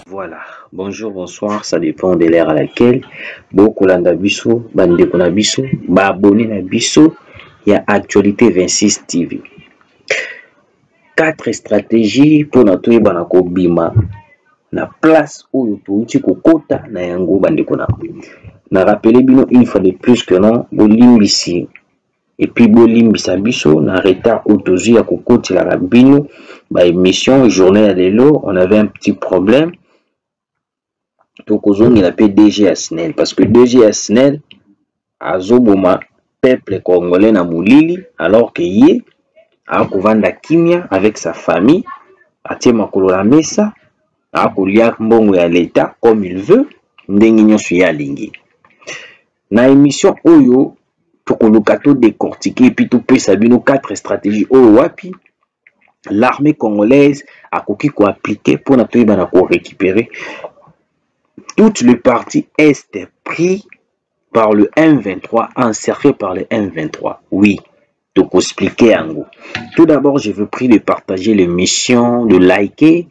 Voilà, bonjour, bonsoir, ça dépend de l'ère à laquelle. Beaucoup landa biso, bandeko na biso, ba abonné na biso, il y a Actualité 26 TV. 4 stratégies pour na toyeba na kobima na place oyo touti kokota na yango bandeko na. Na rappeler bino une fois de plus que non, bolimbisi et puis bolimbisa biso na retard autozi ya kokoti la bino ba émission journée à lelo, on avait un petit problème. Donc il a DG Asnel parce que DG Asnel a zoboma peuple congolais na mulili alors que yé a kovanda kimia avec sa famille a tie makolo la mesa a kolia mbongo ya l'état comme il veut ndenge nyonso ya lingi na émission oyo tokoluka to décortiquer puis to pesa bino 4 stratégies oyo wapi l'armée congolaise a koki ko appliquer pour na toyeba na ko récupérer toute le parti est pris par le M23, encerclé par le M23. Oui, donc expliquer en gros. Tout d'abord, je veux prier de partager l'émission, de liker.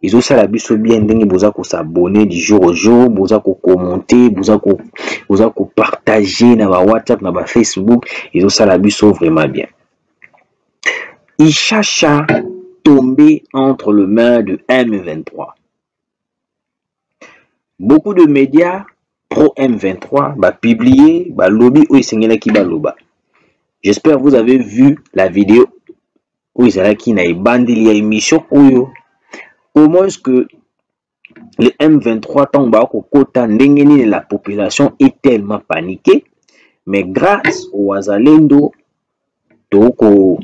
Ils ont ça la biso bien dingue, vous avez s'abonner du jour au jour, vous avez commenter, vous avez partager dans WhatsApp, dans Facebook. Ils ont ça la biso vraiment bien. Ichacha tombé entre les mains de M23. Beaucoup de médias pro M23 va publier va lobby ou qui va loba. J'espère que vous avez vu la vidéo où ils sont qui n'a bandé émission où comment est-ce que le M23 tombe au côté ndengeni la population est tellement paniquée, mais grâce au Wazalendo toko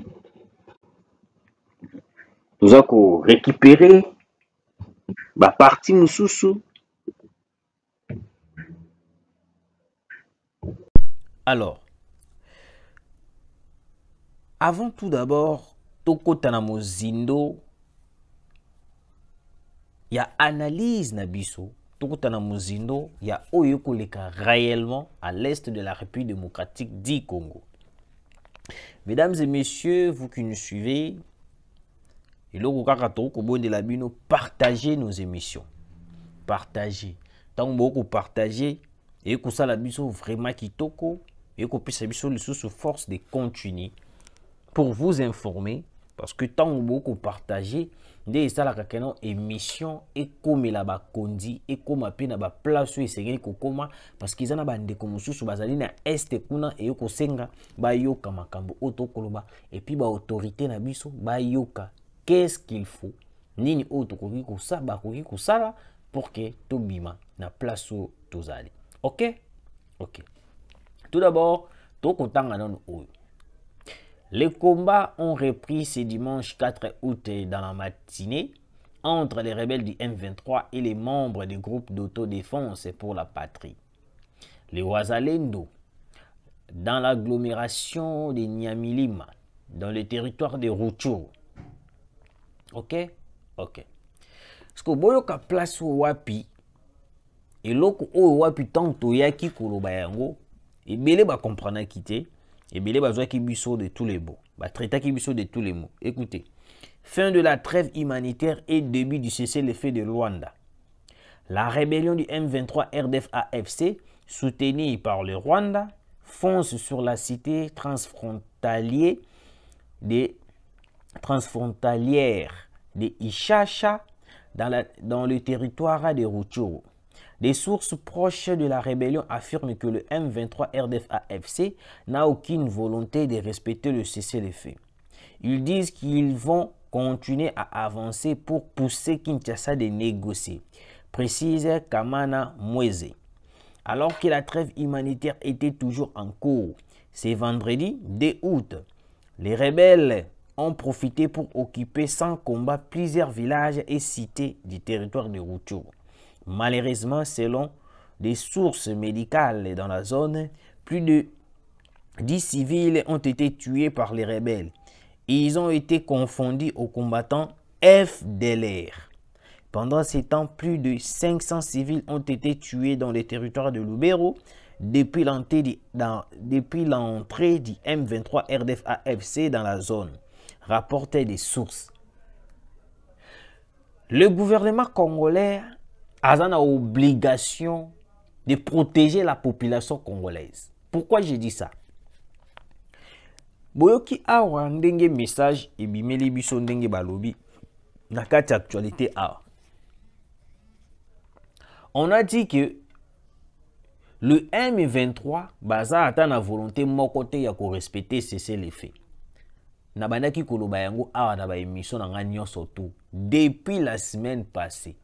nous avons récupéré ba partie mususu. Alors, avant tout d'abord, Toko Tanamo Zindo, il y a analyse Nabiso. Toko Tanamo Zindo, il y a Oyoko Leka réellement à l'est de la République démocratique du Congo. Mesdames et messieurs, vous qui nous suivez, partagez nos émissions. Partagez. Tant que vous partagez, et que ça la biso vraiment qui toko et qu'on puisse biso sous force de continuer pour vous informer parce que tant que vous partagez dès ça la kakeno émission et comme la ba kondi et comme a na ba place où c'est kokoma parce qu'ils en a bande comme sous bazali na est kuna et ko senga ba yoka makambo otokoloba et puis ba autorité na biso ba yoka qu'est-ce qu'il faut nini otokoki ko ça ba koki ko sala pour que tobima na place où tozali. Ok? Ok. Tout d'abord, les combats ont repris ce dimanche 4 août dans la matinée entre les rebelles du M23 et les membres du groupe d'autodéfense pour la patrie. Les Wazalendo, dans l'agglomération de Nyamilima, dans le territoire de Rutshuru. Ok? Ok. Parce que boyoka place wapi et loko o wapi tanto yaki koloba yango et belé ba comprendre quitter et belé ba zwa ki biso de tous les mots ba traiter ki biso de tous les mots. Écoutez, fin de la trêve humanitaire et début du cessez-le-feu de Luanda. La rébellion du M23 RDF-AFC soutenue par le Rwanda fonce sur la cité transfrontalière de Ichacha dans le territoire de Rutshuru. Des sources proches de la rébellion affirment que le M23 RDF-AFC n'a aucune volonté de respecter le cessez-le-feu. Ils disent qu'ils vont continuer à avancer pour pousser Kinshasa de négocier, précise Kamana Mweze. Alors que la trêve humanitaire était toujours en cours, c'est vendredi 2 août, les rebelles ont profité pour occuper sans combat plusieurs villages et cités du territoire de Rutshuru. Malheureusement, selon des sources médicales dans la zone, plus de 10 civils ont été tués par les rebelles Ils ont été confondus aux combattants FDLR. Pendant ces temps, plus de 500 civils ont été tués dans les territoires de Lubero depuis l'entrée du M23 RDF AFC dans la zone, rapportaient des sources. Le gouvernement congolais a l'obligation de protéger la population congolaise. Pourquoi je dis ça? Boyoki awa ndenge message ebimeli biso ndenge balobi na kati actualité awa. On a dit que le M23 baza ata na volonté moko te ya ko respecter cesser les faits. Na bandaki koloba yango awa na ba émission na nga nyonso tout depuis la semaine passée.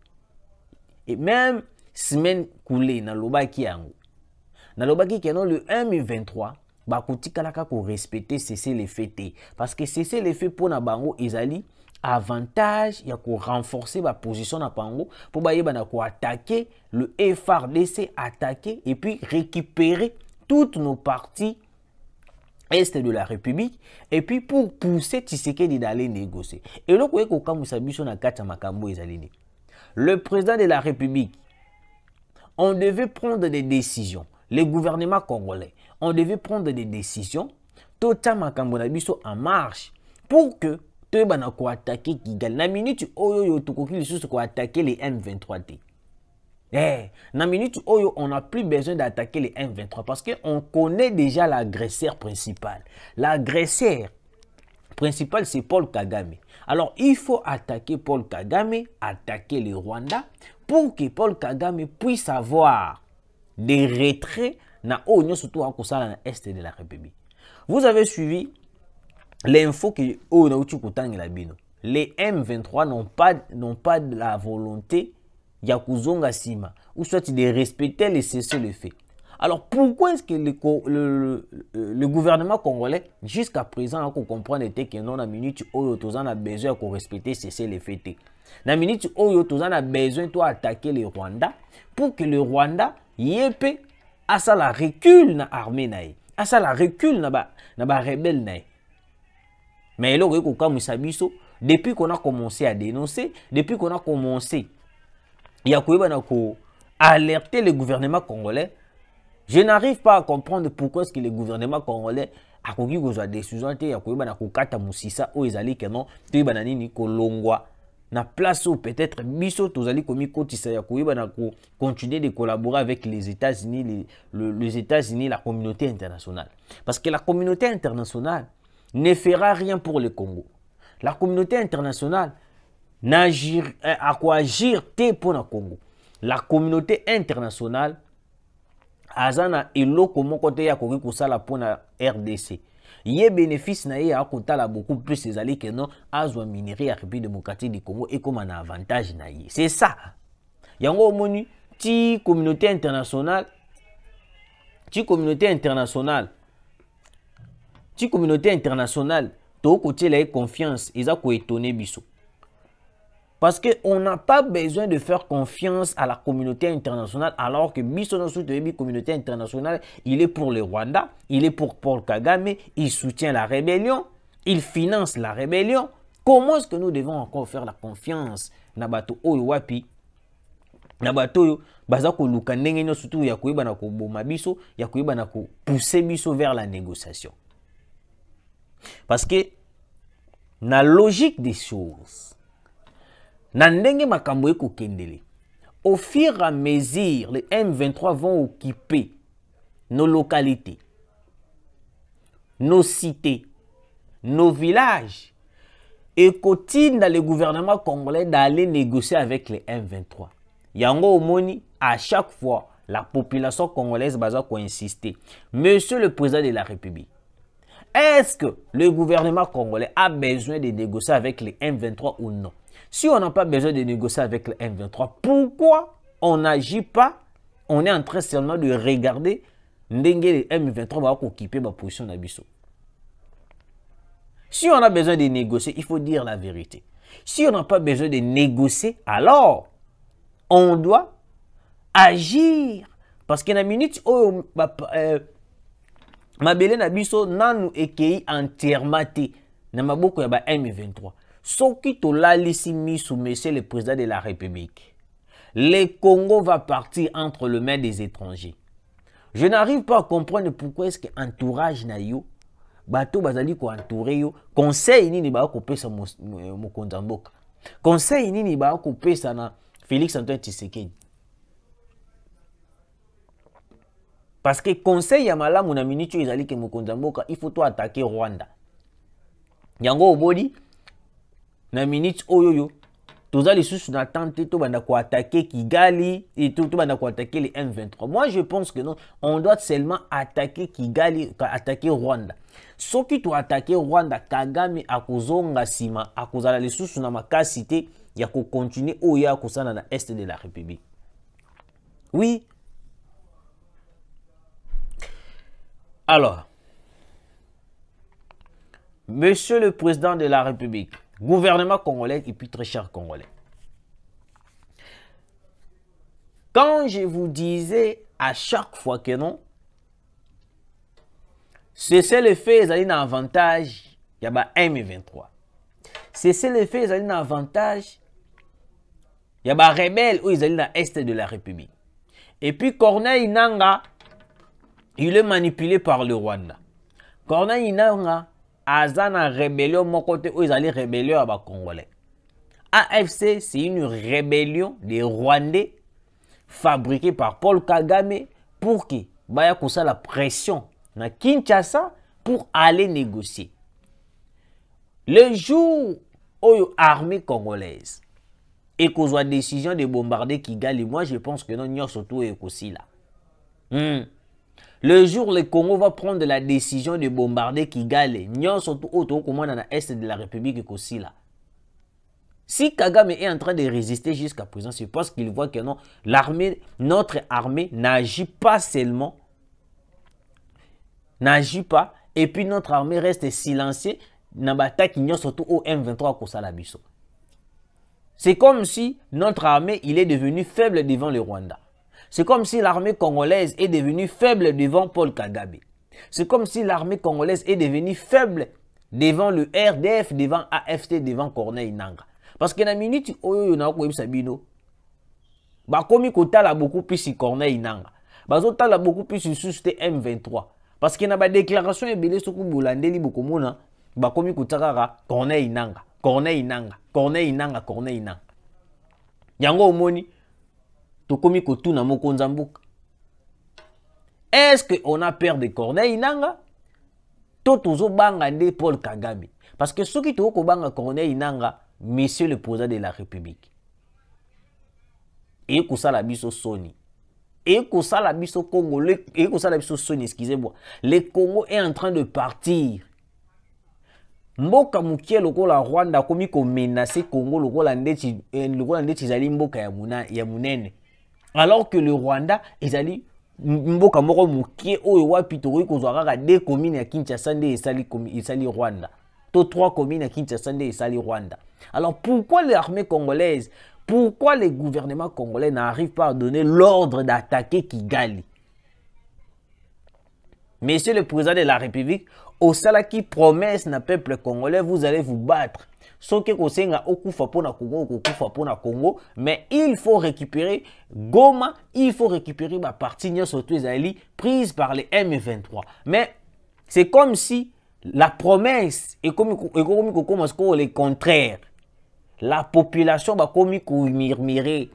Et même semaine coulée na lobaki yango. Na lobaki que non le M23 ba kotikalaka ko respecter cesser les faits parce que cesser les faits pour na bango ezali avantage ya ko renforcer la position na pango pour ba yeba na ko attaquer le FARDC, attaquer et puis récupérer toutes nos parties est de la République et puis pour pousser Tshisekedi d'aller négocier. Et là ko kamusa biso na kati makambo ezali. Le président de la République, on devait prendre des décisions. Le gouvernement congolais, on devait prendre des décisions tota makambo na biso en marche pour que tu vas attaquer Kigali. Na minute oyo tukoki lisusu ko attaquer les M23. Na minute oyo on n'a plus besoin d'attaquer les M23 parce que on connaît déjà l'agresseur principal. L'agresseur principal c'est Paul Kagame. Alors il faut attaquer Paul Kagame, attaquer le Rwanda pour que Paul Kagame puisse avoir des retraits na oyo surtout à kusala na est de la République. Vous avez suivi l'info que les M23 n'ont pas de la volonté ya kuzonga sima ou soit de respecter les cessez-le-feu. Alors pourquoi est-ce que le gouvernement congolais jusqu'à présent a comprendre que non na minute oyo tozan a besoin de respecter cessez-le-feu. Na minute oyo tozan a besoin de attaquer le Rwanda pour que le Rwanda yépe à ça la recule na armée naï. À ça la recule na ba rebelle naï. Mais là, depuis qu'on a commencé à dénoncer, depuis qu'on a commencé à alerter le gouvernement congolais, je n'arrive pas à comprendre pourquoi est-ce que le gouvernement congolais a pris des décisions na place où peut-être biso tozali komi kotisa ya koyeba na continuer de collaborer avec les États-Unis, les États-Unis, la communauté internationale. Parce que la communauté internationale ne fera rien pour le Congo. La communauté internationale n'agir à quoi agir pour le Congo. La communauté internationale azana eloko moko te ya koki kusala pour la RDC. Yé bénéfice na ye a kotala beaucoup plus ces alliés que non azwa minerai à République démocratique du Congo et comme un avantage na ye. C'est ça. Yango moni ti communauté internationale to côté la confiance ils a ko étonné biso. Parce qu'on n'a pas besoin de faire confiance à la communauté internationale alors que la communauté internationale, il est pour le Rwanda, il est pour Paul Kagame, il soutient la rébellion, il finance la rébellion. Comment est-ce que nous devons encore faire la confiance Nabato Oyowapi Nabato Bazako Lukandenge surtout Yakoyeba na ko boma biso, Yakoyeba na ko pousser biso vers la négociation. Parce que la logique des choses, au fur et à mesure, les M23 vont occuper nos localités, nos cités, nos villages et continue dans le gouvernement congolais d'aller négocier avec les M23. Yango Omoni, à chaque fois, la population congolaise va insister. Monsieur le président de la République, est-ce que le gouvernement congolais a besoin de négocier avec les M23 ou non? Si on n'a pas besoin de négocier avec le M23, pourquoi on n'agit pas? On est en train seulement de regarder ndenge les M23 va occuper ma position d'Abisso. Si on a besoin de négocier, il faut dire la vérité. Si on n'a pas besoin de négocier, alors on doit agir. Parce que la minute où Mabele Nabiso nanu ekei entermate na maboko ya ba M23. Soki tolalisi misu, monsieur le président de la République, le Congo va partir entre les mains des étrangers. Je n'arrive pas à comprendre pourquoi est-ce que entourage na yo bato bazali ko entourer yo conseil nini ba ko pesa mokonzi mboka. Conseil nini ba ko pesa na Félix Antoine Tshisekedi. Parce que conseil ya malamu na minute ezali ke mokonzi mboka il faut to attaquer Rwanda. Yango obodi na minute oyoyo tozali sous na tente to banda ko attaquer Kigali et tout banda ko attaquer les M23. Moi je pense que non, on doit seulement attaquer Kigali, attaquer Rwanda. Soki to attaquer Rwanda, Kagame akozonga sima akozala les sous na makasi te ya ko continuer oya kosana na est de la République. Oui. Alors, monsieur le président de la République, gouvernement congolais et puis très cher congolais. Quand je vous disais à chaque fois que non, c'est le fait qu'ils ont un avantage, il y a M23. C'est le fait qu'ils ont un avantage, il y a des rebelles où ils ont dans l'est de la République. Et puis Corneille Nangaa, il est manipulé par le Rwanda. Corneille Nangaa, Azana rébellion, mon côté où ils allaient rébellion à bas Congolais. AFC, c'est une rébellion des Rwandais fabriquée par Paul Kagame pour qui baya kosa la pression na Kinshasa pour aller négocier. Le jour où l'armée congolaise et qu'on soit décision de bombarder Kigali, moi je pense que non, nous surtout est aussi là. Le jour où le Congo va prendre la décision de bombarder Kigali, nous surtout au commande dans l'est de la République est aussi là. Si Kagame est en train de résister jusqu'à présent, c'est parce qu'il voit que non, l'armée, notre armée n'agit pas seulement, n'agit pas, et puis notre armée reste silencieuse dans la bataille qui n'y surtout au M23 à la biso. C'est comme si notre armée, il est devenu faible devant le Rwanda. C'est comme si l'armée congolaise est devenue faible devant Paul Kagame. C'est comme si l'armée congolaise est devenue faible devant le RDF, devant AFC, devant Corneille Nangaa. Parce que dans la minute où on a eu Sabino, bakomi kotala beaucoup plus sur Corneille Nangaa. Bazotala beaucoup plus sur M23. Parce qu'il y a des déclarations et des choses qui beaucoup mona, bakomi kotala Corneille Nangaa, Corneille Nangaa, Corneille Nangaa, Corneille Nangaa. Yango omoni tokomi kotuna mokonzi mboka. Est-ce qu'on a peur de Corneille Nangaa? Totozo banga de Paul Kagame. Parce que ceux qui toko banga Corneille Nangaa, monsieur le président de la République. Et que ça la biso Sony. Et que ça la biso Congo. Et que ça la biso Sony, excusez-moi. Le Congo est en train de partir. Mboka mukie lokola Rwanda komi ko menacer Congo lokola ndeti zali mboka ya munene. Alors que le Rwanda ezali mboka moko mukie oyo wapi to ko zwaka de commune ya Kinshasa nde esali Rwanda. To 3 communes à Kinshasa nde esali Rwanda. Alors pourquoi l'armée congolaise, pourquoi le gouvernement congolais n'arrive pas à donner l'ordre d'attaquer Kigali? Monsieur le président de la République, au salaki promesse na peuple congolais, vous allez vous battre. Sauf que kosenga okufa pona Congo, okufa pona Congo, mais il faut récupérer Goma, il faut récupérer ma partie surtout ezali prise par les M23. Mais c'est comme si la promesse est comme le contraire. La population va comme murmurer.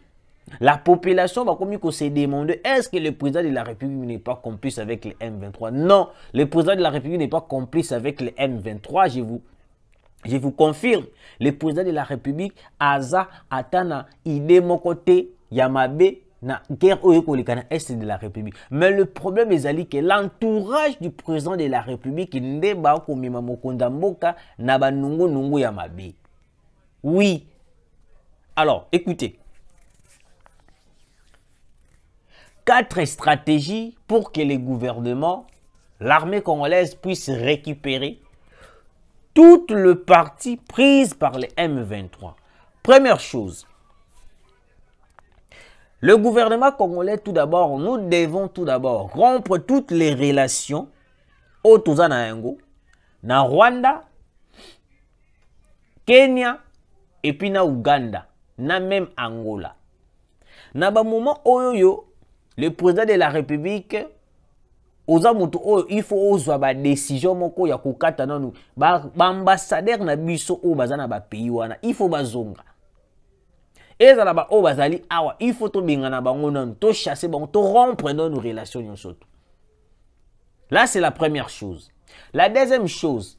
La population va comme se demander est-ce que le président de la République n'est pas complice avec les M23? Non, le président de la République n'est pas complice avec les M23. Je vous confirme. Le président de la République, Aza Atana, idée mon côté, Yamabe, na guerre au est de la République. Mais le problème est que l'entourage du président de la République n'est pas comme Mokonda Mboka na ba nungu Yamabe. Oui. Alors, écoutez. 4 stratégies pour que le gouvernement, l'armée congolaise puisse récupérer toute le parti prise par les M23. Première chose, le gouvernement congolais, tout d'abord, nous devons tout d'abord rompre toutes les relations au Tozanaengo, na Rwanda, Kenya et puis na Uganda, na même Angola. Na ba moment oyo le président de la République oza mutu oyo il faut ozwa ba décision moko ya kokata nanu ba ambassadeur na biso o bazana ba pays wana il faut bazonga. Ezala ba o bazali awa il faut to bengana bango nanu to chasser bango to rompre nos relations nyonso. Là c'est la première chose. La deuxième chose,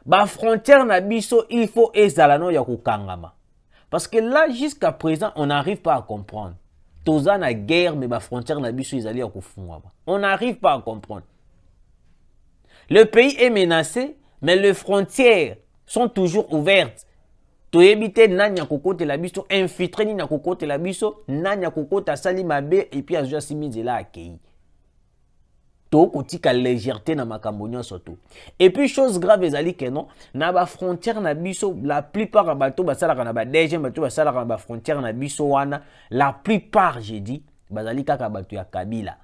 ba frontière na biso il faut ezala no ya kokangama. Parce que là jusqu'à présent on n'arrive pas à comprendre. Toza na guerre mais ba frontière na biso ezali ya kofungwa. On n'arrive pas à comprendre. Le pays est menacé mais les frontières sont toujours ouvertes. Toyebite nanya kokote la biso infiltré ni na kokote la biso nanya kokota sali mabe et puis azwa simizela akei. Tokotika légèreté na makambo nyonso to. Et puis chose grave ezali que non na ba frontière na biso la plupart ya bato basalaka na ba DG bato basalaka na ba frontière na biso wana la plupart j'ai dit bazali kaka bato ya Kabila.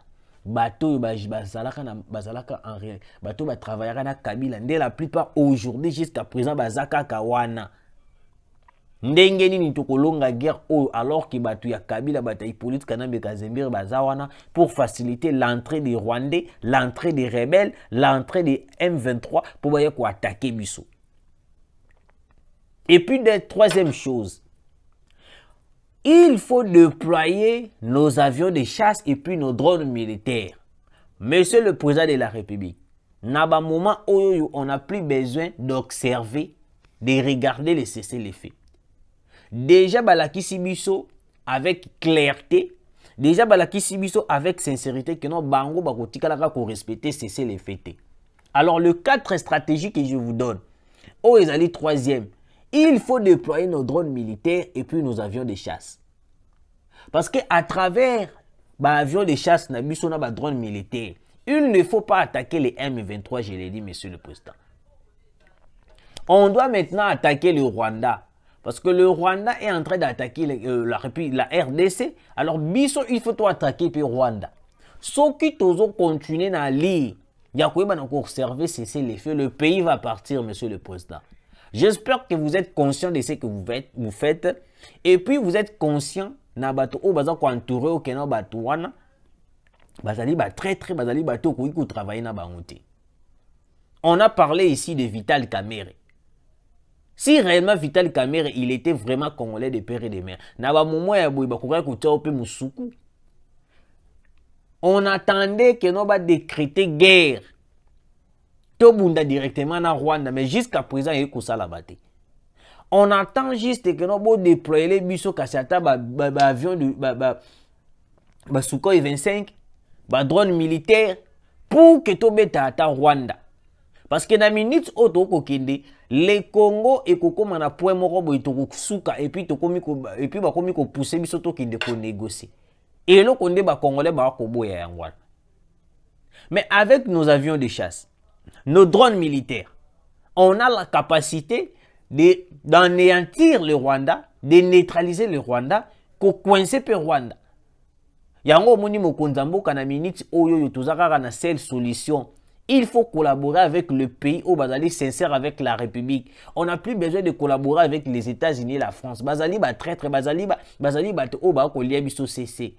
Bato bazalaka na bazalaka en réel bato ba travaillera na Kabila ndé la plupart aujourd'hui jusqu'à présent bazaka ka wana. Ndenge nini tokolonga guerre alors que batu ya Kabila bataille politique kanambe kazembir bazawana pour faciliter l'entrée des Rwandais, l'entrée des rebelles, l'entrée des M23 pour voyer quoi attaquer biso. Et puis la troisième chose, il faut déployer nos avions de chasse et puis nos drones militaires. Monsieur le président de la République, n'a pas moment où on n'a plus besoin d'observer, de regarder les cessez-le-feu. Déjà balakisi biso avec clarté, déjà balakisi biso avec sincérité que non bango bakotikalaka ko respecter cesser les fêtes. Alors le 4 stratégie que je vous donne, oh ezali troisième, il faut déployer nos drones militaires et puis nos avions de chasse. Parce que à travers avions de chasse na biso na ba drones militaires, il ne faut pas attaquer les M23, je l'ai dit monsieur le président. On doit maintenant attaquer le Rwanda. Parce que le Rwanda est en train d'attaquer la RDC. Alors, biso, il faut tout attaquer le Rwanda. Ceux qui continuent à lire, il y a quoi observer cesser les feux. Le pays va partir, monsieur le président. J'espère que vous êtes conscient de ce que vous faites. Et puis, vous êtes conscient na bato o baza ko entouré au kena bato wana. Bazali ba très bazali bato ko travailler na bangote. On a parlé ici de Vital Kamerhe. Si réellement Vital Kamerhe, il était vraiment congolais de père et de mère, on attendait que nous va décréter guerre. Tobunda directement en Rwanda, mais jusqu'à présent, il y a ça là-bas. On attend juste que nous va déployer les biso Kassata, avion de Sukhoi 25, drone militaire, pour que tu beta Rwanda. Parce que dans la minute où tu le Congo et Koko na point moko boy to suka et puis to komi et puis ba komi ko pousser biso to kinde ko négocier. Et le konde ba congolais ba ko boya yangwana. Mais avec nos avions de chasse, nos drones militaires, on a la capacité d'anéantir le Rwanda, de neutraliser le Rwanda, ko coincer pe Rwanda. Yango moni mokonzambo kana minute oyo tozaka na seule solution. Il faut collaborer avec le pays au Bazali sincère avec la République. On n'a plus besoin de collaborer avec les États-Unis et la France. Bazali ba traître, Bazali ba au ba ko lié biso cesser.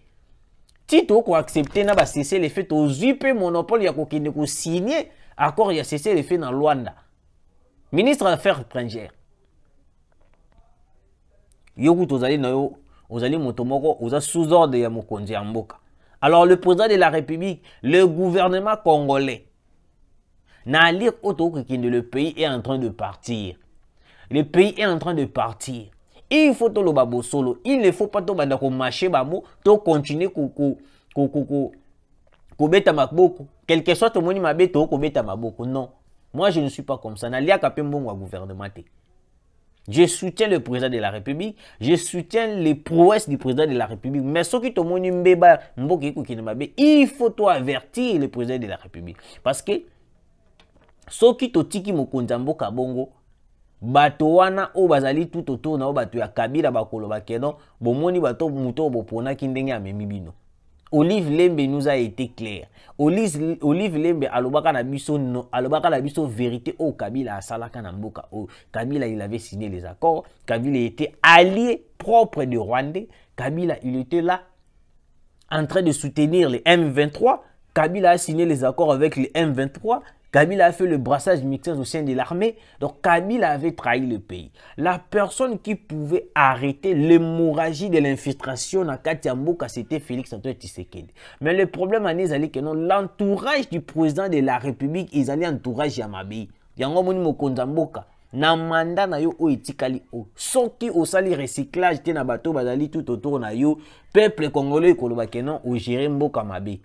Tito ko accepter na ba cesser les faits aux UP monopole ya ko kende ko signer accord ya cesser les faits dans Luanda. Ministre des Affaires étrangères. Yoku tozali na yo, ozali motomoko, oza sous ordre ya mokonzi ya mboka. Alors le président de la République, le gouvernement congolais le pays est en train de partir. Le pays est en train de partir. Il faut tout le babo solo. Il ne faut pas tout le marcher babo, tout continuer beta maboko. Quel que soit ton moni mabeto ko beta maboko. Non. Moi je ne suis pas comme ça. Nalia kapembongo gouvernement. Je soutiens le président de la République, je soutiens les prouesses du président de la République. Mais ce qui tomoni mbeba mboki ko kinemabe, il faut toi avertir le président de la République parce que soki totiki mokonza mboka bongo bato wana o bazali tout autour na o bato ya Kabila bakolo bakeno bomoni bato muto bopona kindenge amemi bino Olive Lembe nous a été clair. Olive Lembe alobaka na biso no, alobaka na biso vérité au Kabila asalaka na mboka. Kabila il avait signé les accords. Kabila était allié propre du Rwandais. Kabila il était là en train de soutenir les M23. Kabila a signé les accords avec les M23. Kabila a fait le brassage mixé au sein de l'armée. Donc Kabila avait trahi le pays. La personne qui pouvait arrêter l'hémorragie de l'infiltration dans Katiamboka, c'était Félix Antoine Tshisekedi. Mais le problème c'est que l'entourage du président de la République, ils allaient entourage Yamabi. Yango moni mokonzamboka. Na mandat na yo o etikali o. Soki osali recyclage te na bato bazali tout autour na yo, peuple congolais koloba kenon o gérer mboka mabe.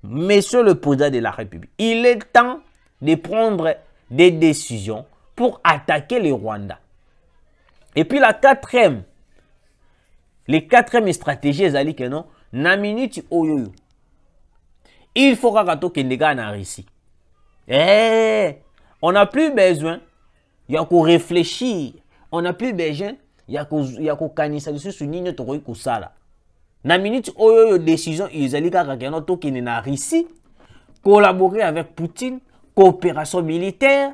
Monsieur le président de la République, il est temps de prendre des décisions pour attaquer le Rwanda. Et puis la quatrième stratégie, c'est que non, na minute oyoyo, il faut que les gars en Russie. On n'a plus besoin, il y a qu'à réfléchir. On n'a plus besoin, il y a qu'à canisa dessus sur ligne de kusala. Na minute oyo décision ils allaient carrément toquer na Russie, collaborer avec Poutine, coopération militaire,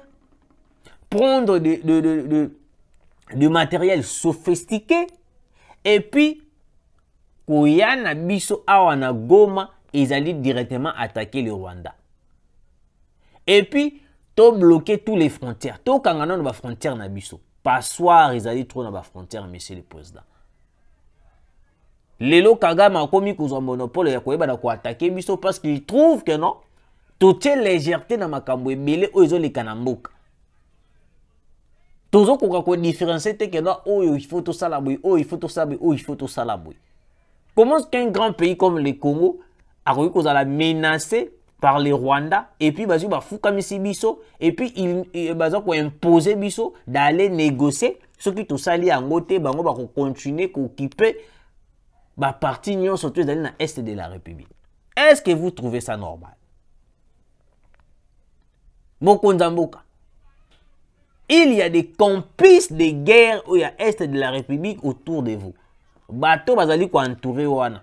prendre du matériel sophistiqué et puis koyana biso awana Goma ils allaient directement attaquer le Rwanda. Et puis to bloquer tous les frontières, to kangana na ba frontières na biso. Passoir ils allaient trop na ba frontières monsieur le président. Lelo Kagame a commis un monopole ya koyeba na ko attaquer biso parce qu'il trouve que non toute légèreté na makambo ebele oyo les kanamboka. Tozo ko différencier te que non oyo il faut tout ça la boy, oyo il faut tout ça boy, oyo il faut tout ça la boy. Comment est-ce qu'un grand pays comme le Congo a koyiko za la menacé par les Rwanda et puis bazu ba fukamisi biso et puis il baza ko imposer biso d'aller négocier ce qui tout ça li yango te bango ba ko continuer ko occuper ba parti nyon surtout dans l'est de la République. Est-ce que vous trouvez ça normal? Mokonzamboka. Il y a des complices de guerre au est de la République autour de vous. Bato bazali ko entouré wana.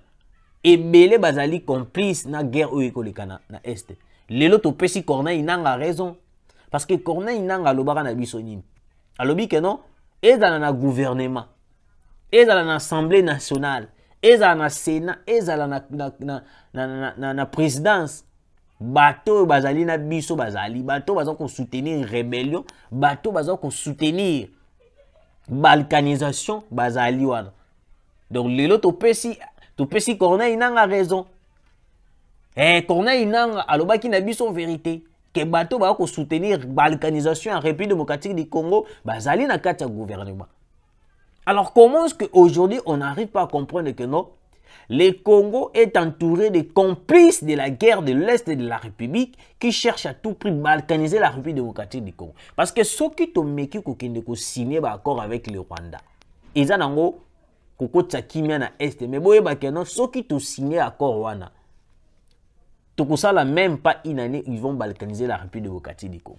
Et belé bazali complice na guerre au ekolekana na est. Lelo to pesi Corneille nanga raison parce que Corneille nanga lobaka na biso nini. Alobi que non, ezala na gouvernement, ezala na assemblée nationale, ezala na Sénat, ezala na présidence. Bato bazali na biso bazali, bato baza ko soutenir rébellion, bato baza ko soutenir balkanisation bazali wana. Donc lelo to pesi Corneille nanga raison. Corneille nanga alobaki na biso vérité que bato baza ko soutenir balkanisation en République démocratique du Congo bazali na kati ya gouvernement. Alors comment est-ce qu'aujourd'hui on n'arrive pas à comprendre que non, le Congo est entouré de complices de la guerre de l'Est de la République qui cherchent à tout prix balkaniser la République démocratique du Congo. Parce que ceux qui ont meki ko signer un accord avec le Rwanda, ils ont koko tsakimia na Est, mais boye ba que non, ceux qui ont signé accord wana, tout ça la même pas une année ils vont balkaniser la République démocratique du Congo.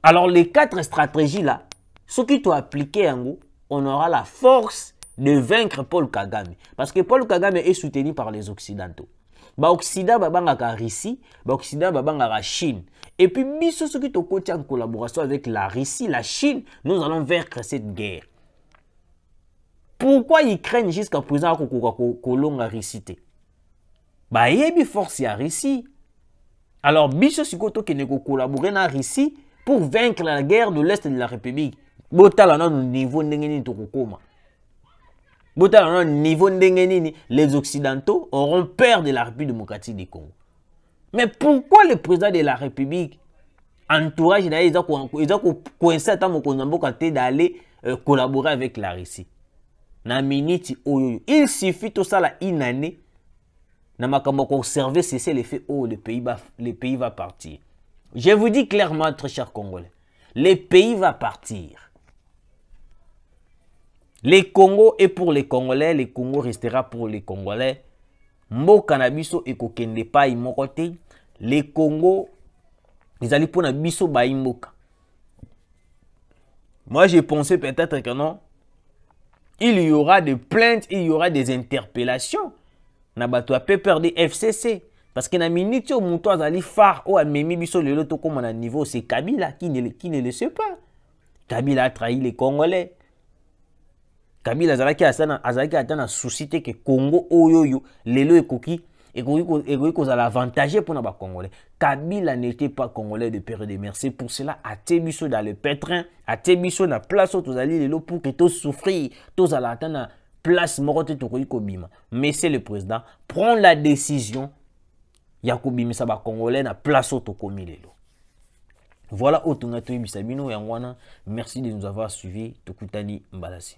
Alors les 4 stratégies là, ceux qui ont appliqué on aura la force de vaincre Paul Kagame. Parce que Paul Kagame est soutenu par les Occidentaux. Occident babanga Russie, Occident babanga Chine. Et puis biso ceux qui ont en collaboration avec la Russie, la Chine, nous allons vaincre cette guerre. Pourquoi ils craignent jusqu'à présent kolonga Russie? Yebi force ya Russie. Alors biso sikoto qui ne collaborer na Russie pour vaincre la guerre de l'Est de la République. Botala na niveau ndengeni to kokoma. Botala na niveau ndengeni les Occidentaux auront peur de la République démocratique du Congo. Mais pourquoi le président de la République entourage d'aller coincer ta mokonzamboka te d'aller collaborer avec la Russie? Na minute oyo. Il suffit tout ça là une année. Na makambo ko observer cesser l'effet oh le pays va partir. Je vous dis clairement très chers Congolais, le pays va partir. Le Congo est pour les Congolais, le Congo restera pour les Congolais. Mboka na biso ekokende pa imokote. Le Congo, ils allaient pour na biso ba imboka. Moi j'ai pensé peut-être que non. il y aura des plaintes, il y aura des interpellations. Na bato a peur des FCC. Parce que na minute où mon azali phare ou a memi biso lelo to comme à niveau, c'est Kabila qui ne le sait pas. Kabila a trahi les Congolais. Kabila azalaki atana souci te que Congo oyoyo lelo ekoki kozala avantagé pour na ba Congolais. Kabila n'était pas Congolais de père et de mère. C'est pour cela a biso dans le pétrin, a biso na place où tozali lelo pour que to souffrir, to zala atana place morote to kobima. Mais c'est le président prend la décision ya kobimisa ba Congolais na place où to komi lelo. Voilà, Otunga Toyi Bisabino et Angwana. Merci de nous avoir suivis. Tokutani Mbalasi.